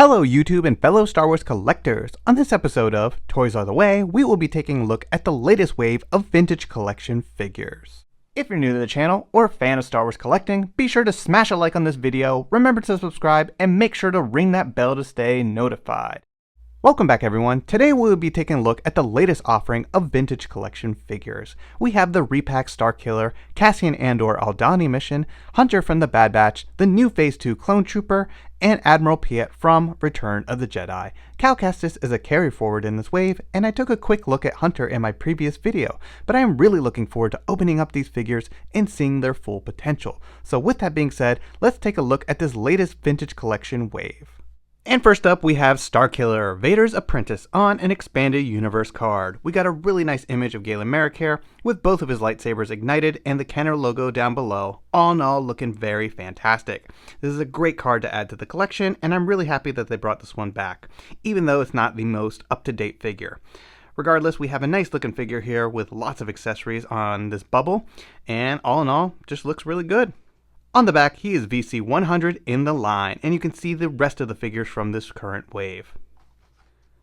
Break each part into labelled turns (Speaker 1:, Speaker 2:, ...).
Speaker 1: Hello YouTube and fellow Star Wars collectors! On this episode of Toys Are the Way, we will be taking a look at the latest wave of vintage collection figures. If you're new to the channel or a fan of Star Wars collecting, be sure to smash a like on this video, remember to subscribe, and make sure to ring that bell to stay notified. Welcome back everyone. Today we will be taking a look at the latest offering of vintage collection figures. We have the repack Starkiller, Cassian Andor Aldhani Mission, Hunter from the Bad Batch, the new Phase 2 Clone Trooper, and Admiral Piett from Return of the Jedi. Cal Kestis is a carry forward in this wave, and I took a quick look at Hunter in my previous video, but I am really looking forward to opening up these figures and seeing their full potential. So with that being said, let's take a look at this latest vintage collection wave. And first up we have Starkiller, Vader's apprentice on an expanded universe card. We got a really nice image of Galen Marek here, with both of his lightsabers ignited and the Kenner logo down below, all in all looking very fantastic. This is a great card to add to the collection, and I'm really happy that they brought this one back, even though it's not the most up-to-date figure. Regardless, we have a nice looking figure here with lots of accessories on this bubble, and all in all, just looks really good. On the back, he is VC 100 in the line, and you can see the rest of the figures from this current wave.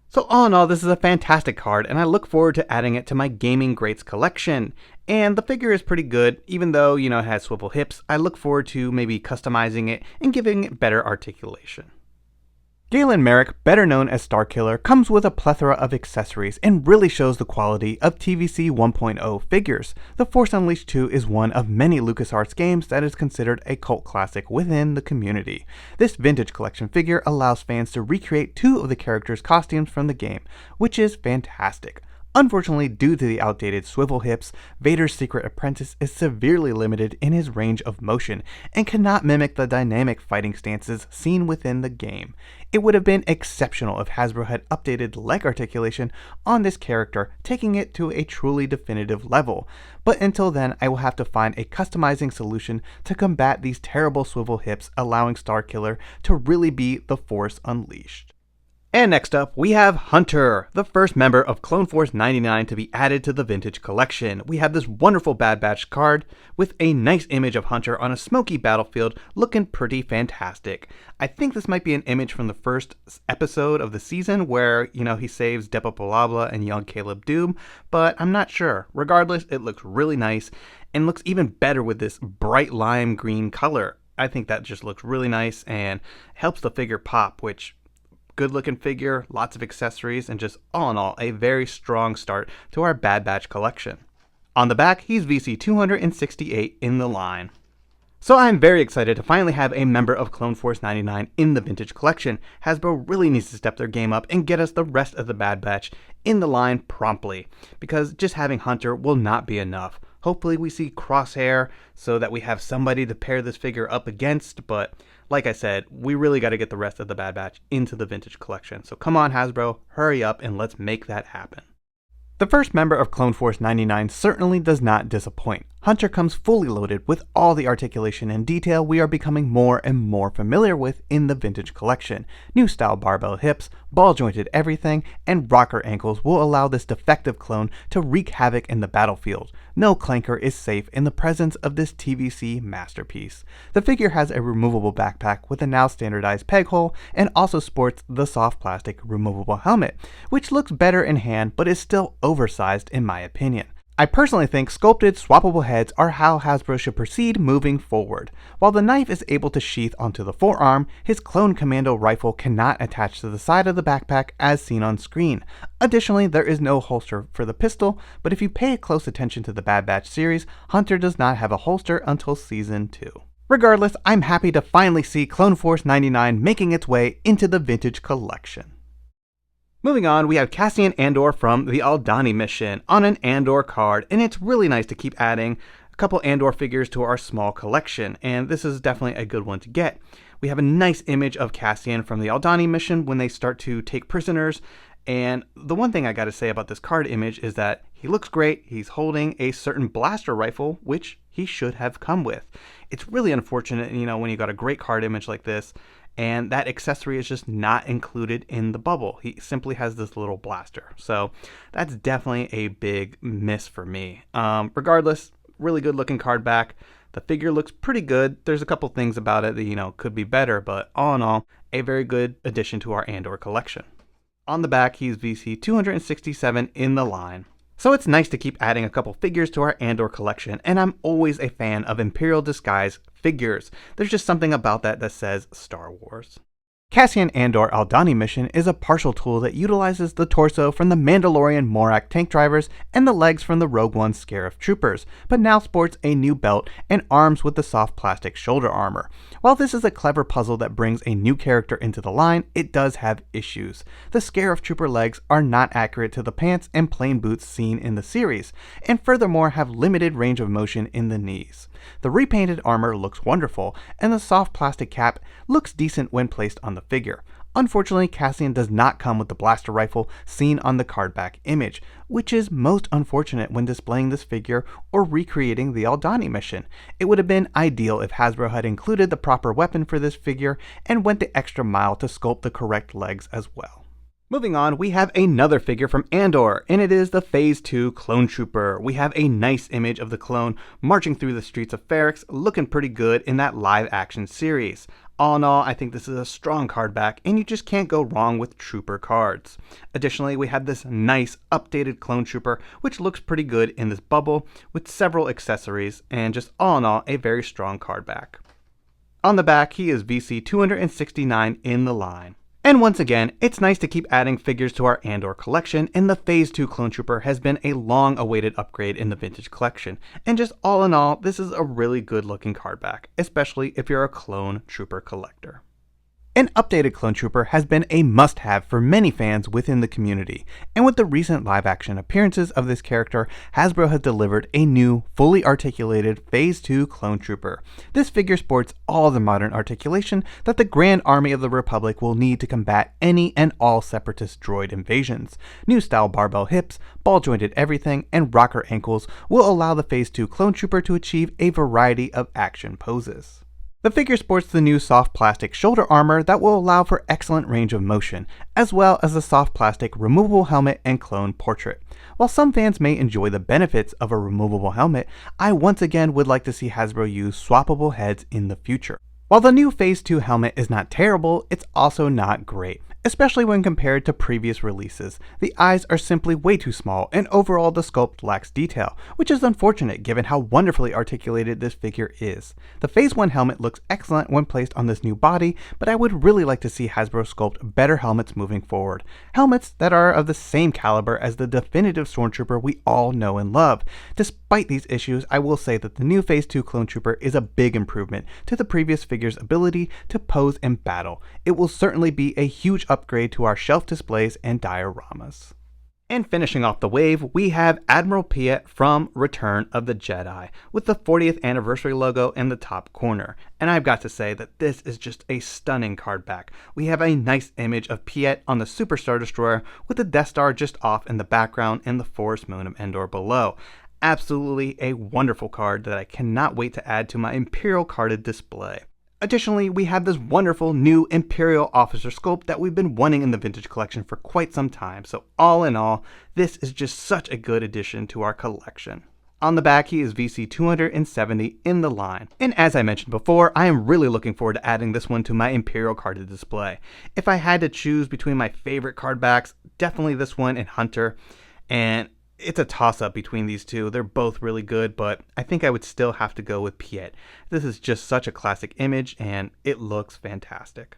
Speaker 1: So all in all, this is a fantastic card, and I look forward to adding it to my Gaming Greats collection. And the figure is pretty good, even though, it has swivel hips. I look forward to maybe customizing it and giving it better articulation. Galen Marek, better known as Starkiller, comes with a plethora of accessories and really shows the quality of TVC 1.0 figures. The Force Unleashed 2 is one of many LucasArts games that is considered a cult classic within the community. This vintage collection figure allows fans to recreate two of the characters' costumes from the game, which is fantastic. Unfortunately, due to the outdated swivel hips, Vader's secret apprentice is severely limited in his range of motion and cannot mimic the dynamic fighting stances seen within the game. It would have been exceptional if Hasbro had updated leg articulation on this character, taking it to a truly definitive level. But until then, I will have to find a customizing solution to combat these terrible swivel hips, allowing Starkiller to really be the Force Unleashed. And next up, we have Hunter, the first member of Clone Force 99 to be added to the vintage collection. We have this wonderful Bad Batch card with a nice image of Hunter on a smoky battlefield looking pretty fantastic. I think this might be an image from the first episode of the season where, he saves Depa Billaba and young Caleb Dume, but I'm not sure. Regardless, it looks really nice and looks even better with this bright lime green color. I think that just looks really nice and helps the figure pop, which good looking figure, lots of accessories, and just all in all, a very strong start to our Bad Batch collection. On the back, he's VC 268 in the line. So I'm very excited to finally have a member of Clone Force 99 in the vintage collection. Hasbro really needs to step their game up and get us the rest of the Bad Batch in the line promptly, because just having Hunter will not be enough. Hopefully we see Crosshair so that we have somebody to pair this figure up against, but like I said, we really got to get the rest of the Bad Batch into the vintage collection. So come on Hasbro, hurry up and let's make that happen. The first member of Clone Force 99 certainly does not disappoint. Hunter comes fully loaded with all the articulation and detail we are becoming more and more familiar with in the vintage collection. New style barbell hips, ball jointed everything, and rocker ankles will allow this defective clone to wreak havoc in the battlefield. No clanker is safe in the presence of this TVC masterpiece. The figure has a removable backpack with a now standardized peg hole and also sports the soft plastic removable helmet, which looks better in hand but is still oversized in my opinion. I personally think sculpted, swappable heads are how Hasbro should proceed moving forward. While the knife is able to sheath onto the forearm, his clone commando rifle cannot attach to the side of the backpack as seen on screen. Additionally, there is no holster for the pistol, but if you pay close attention to the Bad Batch series, Hunter does not have a holster until Season 2. Regardless, I'm happy to finally see Clone Force 99 making its way into the vintage collection. Moving on, we have Cassian Andor from the Aldhani Mission on an Andor card, and it's really nice to keep adding a couple Andor figures to our small collection, and this is definitely a good one to get. We have a nice image of Cassian from the Aldhani Mission when they start to take prisoners, and the one thing I gotta say about this card image is that he looks great. He's holding a certain blaster rifle, which he should have come with. It's really unfortunate, when you got a great card image like this, and that accessory is just not included in the bubble. He simply has this little blaster. So that's definitely a big miss for me. Regardless, really good looking card back. The figure looks pretty good. There's a couple things about it that, could be better, but all in all, a very good addition to our Andor collection. On the back, he's VC 267 in the line. So it's nice to keep adding a couple figures to our Andor collection, and I'm always a fan of Imperial disguise figures. There's just something about that says Star Wars. Cassian Andor Aldhani Mission is a partial tool that utilizes the torso from the Mandalorian Morak tank drivers and the legs from the Rogue One Scarif troopers, but now sports a new belt and arms with the soft plastic shoulder armor. While this is a clever puzzle that brings a new character into the line, it does have issues. The Scarif trooper legs are not accurate to the pants and plain boots seen in the series, and furthermore have limited range of motion in the knees. The repainted armor looks wonderful, and the soft plastic cap looks decent when placed on the figure. Unfortunately, Cassian does not come with the blaster rifle seen on the card back image, which is most unfortunate when displaying this figure or recreating the Aldhani mission. It would have been ideal if Hasbro had included the proper weapon for this figure and went the extra mile to sculpt the correct legs as well. Moving on, we have another figure from Andor, and it is the Phase 2 Clone Trooper. We have a nice image of the clone marching through the streets of Ferrix, looking pretty good in that live action series. All in all, I think this is a strong card back, and you just can't go wrong with Trooper cards. Additionally, we have this nice updated Clone Trooper, which looks pretty good in this bubble, with several accessories, and just all in all, a very strong card back. On the back, he is VC 269 in the line. And once again, it's nice to keep adding figures to our Andor collection, and the Phase 2 Clone Trooper has been a long-awaited upgrade in the vintage collection. And just all in all, this is a really good-looking card back, especially if you're a Clone Trooper collector. An updated Clone Trooper has been a must-have for many fans within the community, and with the recent live-action appearances of this character, Hasbro has delivered a new, fully articulated Phase 2 Clone Trooper. This figure sports all the modern articulation that the Grand Army of the Republic will need to combat any and all Separatist droid invasions. New-style barbell hips, ball-jointed everything, and rocker ankles will allow the Phase 2 Clone Trooper to achieve a variety of action poses. The figure sports the new soft plastic shoulder armor that will allow for excellent range of motion, as well as the soft plastic removable helmet and clone portrait. While some fans may enjoy the benefits of a removable helmet, I once again would like to see Hasbro use swappable heads in the future. While the new Phase 2 helmet is not terrible, it's also not great, especially when compared to previous releases. The eyes are simply way too small, and overall the sculpt lacks detail, which is unfortunate given how wonderfully articulated this figure is. The Phase 1 helmet looks excellent when placed on this new body, but I would really like to see Hasbro sculpt better helmets moving forward. Helmets that are of the same caliber as the definitive Stormtrooper we all know and love. Despite these issues, I will say that the new Phase 2 Clone Trooper is a big improvement to the previous figure's ability to pose in battle. It will certainly be a huge upgrade to our shelf displays and dioramas. And finishing off the wave, we have Admiral Piett from Return of the Jedi, with the 40th anniversary logo in the top corner. And I've got to say that this is just a stunning card back. We have a nice image of Piett on the Super Star Destroyer, with the Death Star just off in the background and the forest moon of Endor below. Absolutely a wonderful card that I cannot wait to add to my Imperial carded display. Additionally, we have this wonderful new Imperial officer sculpt that we've been wanting in the vintage collection for quite some time, so all in all, this is just such a good addition to our collection. On the back, he is VC 270 in the line. And as I mentioned before, I am really looking forward to adding this one to my Imperial carded display. If I had to choose between my favorite card backs, definitely this one and Hunter, and it's a toss-up between these two. They're both really good, but I think I would still have to go with Piett. This is just such a classic image, and it looks fantastic.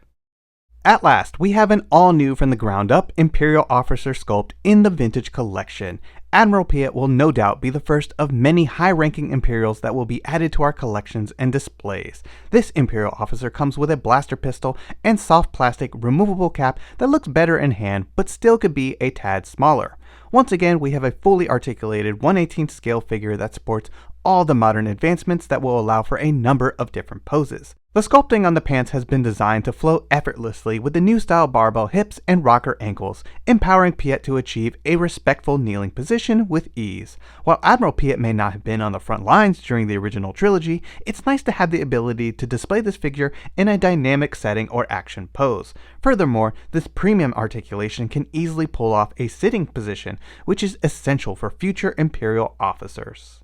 Speaker 1: At last, we have an all-new from the ground up Imperial officer sculpt in the vintage collection. Admiral Piett will no doubt be the first of many high-ranking Imperials that will be added to our collections and displays. This Imperial officer comes with a blaster pistol and soft plastic removable cap that looks better in hand, but still could be a tad smaller. Once again, we have a fully articulated 1/18 scale figure that sports all the modern advancements that will allow for a number of different poses. The sculpting on the pants has been designed to flow effortlessly with the new style barbell hips and rocker ankles, empowering Piett to achieve a respectful kneeling position with ease. While Admiral Piett may not have been on the front lines during the original trilogy, it's nice to have the ability to display this figure in a dynamic setting or action pose. Furthermore, this premium articulation can easily pull off a sitting position, which is essential for future Imperial officers.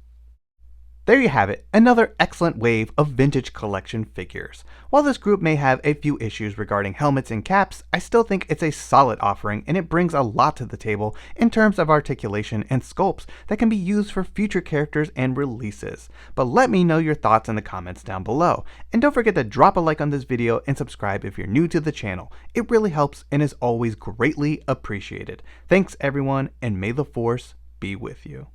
Speaker 1: There you have it, another excellent wave of vintage collection figures. While this group may have a few issues regarding helmets and caps, I still think it's a solid offering and it brings a lot to the table in terms of articulation and sculpts that can be used for future characters and releases. But let me know your thoughts in the comments down below. And don't forget to drop a like on this video and subscribe if you're new to the channel. It really helps and is always greatly appreciated. Thanks everyone, and may the Force be with you.